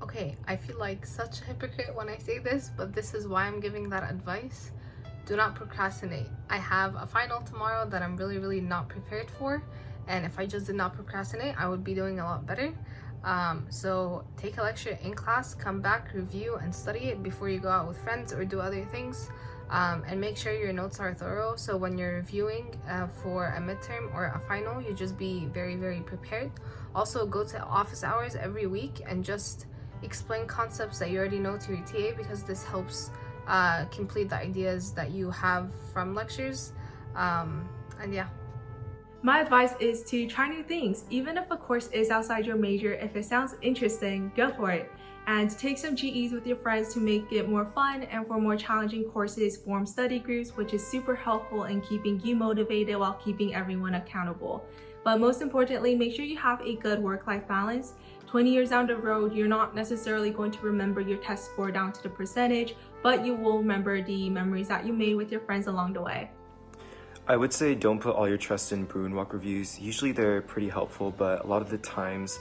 Okay, I feel like such a hypocrite when I say this, but this is why I'm giving that advice. Do not procrastinate. I have a final tomorrow that I'm really not prepared for, and if I just did not procrastinate, I would be doing a lot better. So take a lecture in class, come back, review and study it before you go out with friends or do other things, and make sure your notes are thorough, so when you're reviewing for a midterm or a final, you just be very prepared. Also, go to office hours every week and just explain concepts that you already know to your TA, because this helps complete the ideas that you have from lectures. And yeah. My advice is to try new things. Even if a course is outside your major, if it sounds interesting, go for it. And take some GEs with your friends to make it more fun, and for more challenging courses, form study groups, which is super helpful in keeping you motivated while keeping everyone accountable. But most importantly, make sure you have a good work-life balance. 20 years down the road, you're not necessarily going to remember your test score down to the percentage, but you will remember the memories that you made with your friends along the way. I would say don't put all your trust in Bruin Walk reviews. Usually they're pretty helpful, but a lot of the times,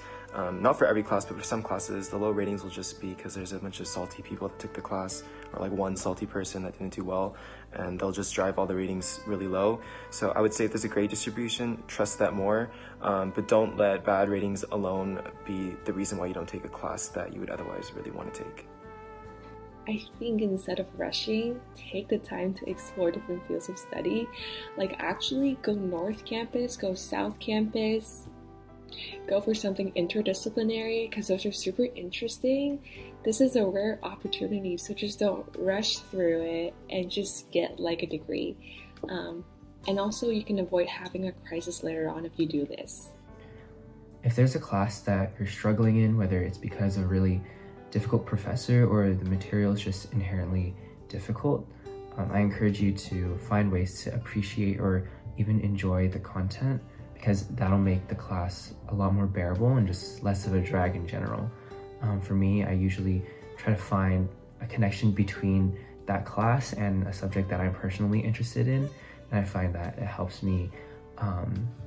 not for every class, but for some classes, the low ratings will just be because there's a bunch of salty people that took the class, or like one salty person that didn't do well, and they'll just drive all the ratings really low. So I would say if there's a grade distribution, trust that more, but don't let bad ratings alone be the reason why you don't take a class that you would otherwise really want to take. I think instead of rushing, take the time to explore different fields of study. Like actually go North Campus, go South Campus, go for something interdisciplinary, because those are super interesting. This is a rare opportunity, so just don't rush through it and just get like a degree. And also you can avoid having a crisis later on if you do this. If there's a class that you're struggling in, whether it's because of a really difficult professor or the material is just inherently difficult, I encourage you to find ways to appreciate or even enjoy the content, because that'll make the class a lot more bearable and just less of a drag in general. For me, I usually try to find a connection between that class and a subject that I'm personally interested in, and I find that it helps me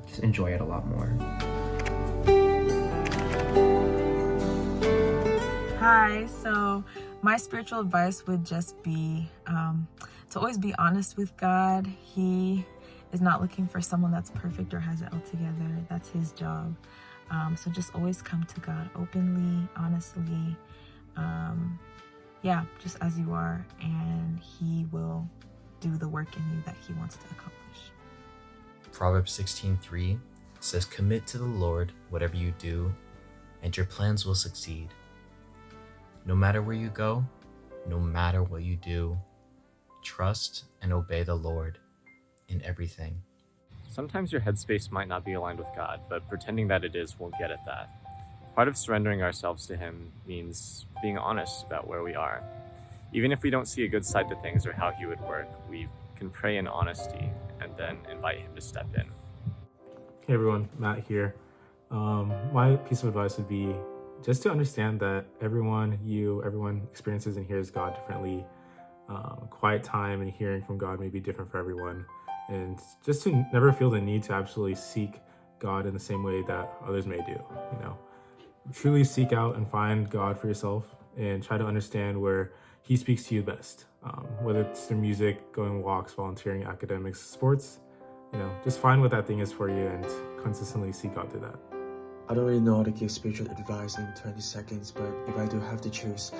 just enjoy it a lot more. Hi, so my spiritual advice would just be to always be honest with God. He is not looking for someone that's perfect or has it all together. That's his job. So just always come to God openly, honestly, just as you are, and he will do the work in you that he wants to accomplish. Proverbs 16:3 says, "Commit to the Lord whatever you do, and your plans will succeed." No matter where you go, no matter what you do, trust and obey the Lord in everything. Sometimes your headspace might not be aligned with God, but pretending that it is won't get at that. Part of surrendering ourselves to Him means being honest about where we are. Even if we don't see a good side to things or how He would work, we can pray in honesty and then invite Him to step in. Hey everyone, Matt here. My piece of advice would be just to understand that everyone experiences and hears God differently. Quiet time and hearing from God may be different for everyone. And just to never feel the need to absolutely seek God in the same way that others may do. Truly seek out and find God for yourself and try to understand where He speaks to you best. Whether it's through music, going walks, volunteering, academics, sports, just find what that thing is for you and consistently seek God through that. I don't really know how to give spiritual advice in 20 seconds, but if I do have to choose,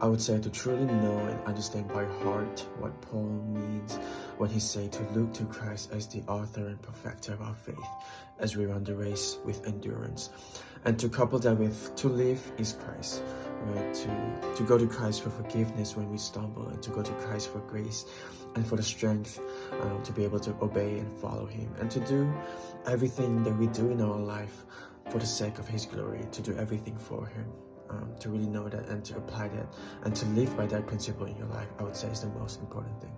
I would say to truly know and understand by heart what Paul means when he said to look to Christ as the author and perfecter of our faith as we run the race with endurance. And to couple that with to live is Christ, right? To go to Christ for forgiveness when we stumble, and to go to Christ for grace and for the strength to be able to obey and follow Him, and to do everything that we do in our life for the sake of His glory, to do everything for Him, to really know that and to apply that and to live by that principle in your life, I would say is the most important thing.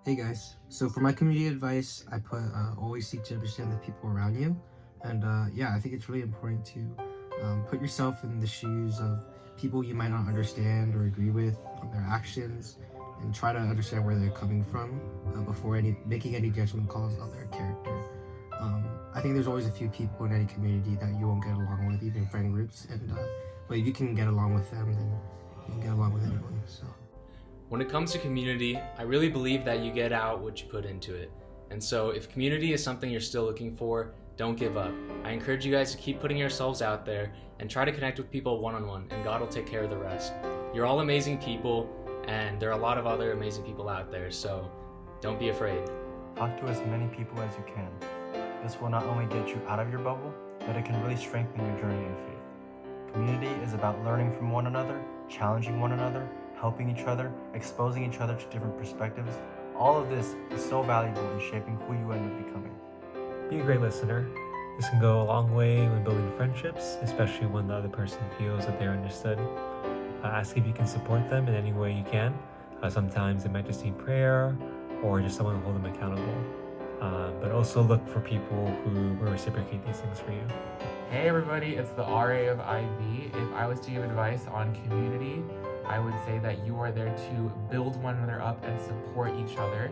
Hey guys, so for my community advice, I put always seek to understand the people around you. And I think it's really important to put yourself in the shoes of people you might not understand or agree with on their actions, and try to understand where they're coming from before making any judgment calls on their character. I think there's always a few people in any community that you won't get along with, even friend groups, but if you can get along with them, then you can get along with anyone. So, when it comes to community, I really believe that you get out what you put into it. And so if community is something you're still looking for, don't give up. I encourage you guys to keep putting yourselves out there and try to connect with people one-on-one, and God will take care of the rest. You're all amazing people, and there are a lot of other amazing people out there, so don't be afraid. Talk to as many people as you can. This will not only get you out of your bubble, but it can really strengthen your journey in faith. Community is about learning from one another, challenging one another, helping each other, exposing each other to different perspectives. All of this is so valuable in shaping who you end up becoming. Be a great listener. This can go a long way when building friendships, especially when the other person feels that they're understood. Ask if you can support them in any way you can. Sometimes it might just need prayer or just someone to hold them accountable. But also look for people who will reciprocate these things for you. Hey everybody, it's the RA of IB. If I was to give advice on community, I would say that you are there to build one another up and support each other.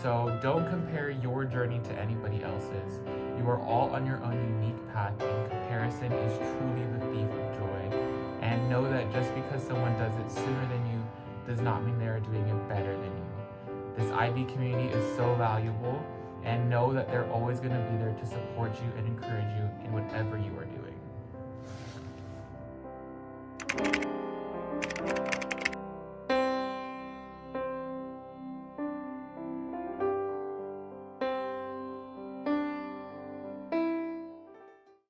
So don't compare your journey to anybody else's. You are all on your own unique path, and comparison is truly the thief of joy. And know that just because someone does it sooner than you does not mean they are doing it better than you. This IB community is so valuable, and know that they're always going to be there to support you and encourage you in whatever you are doing.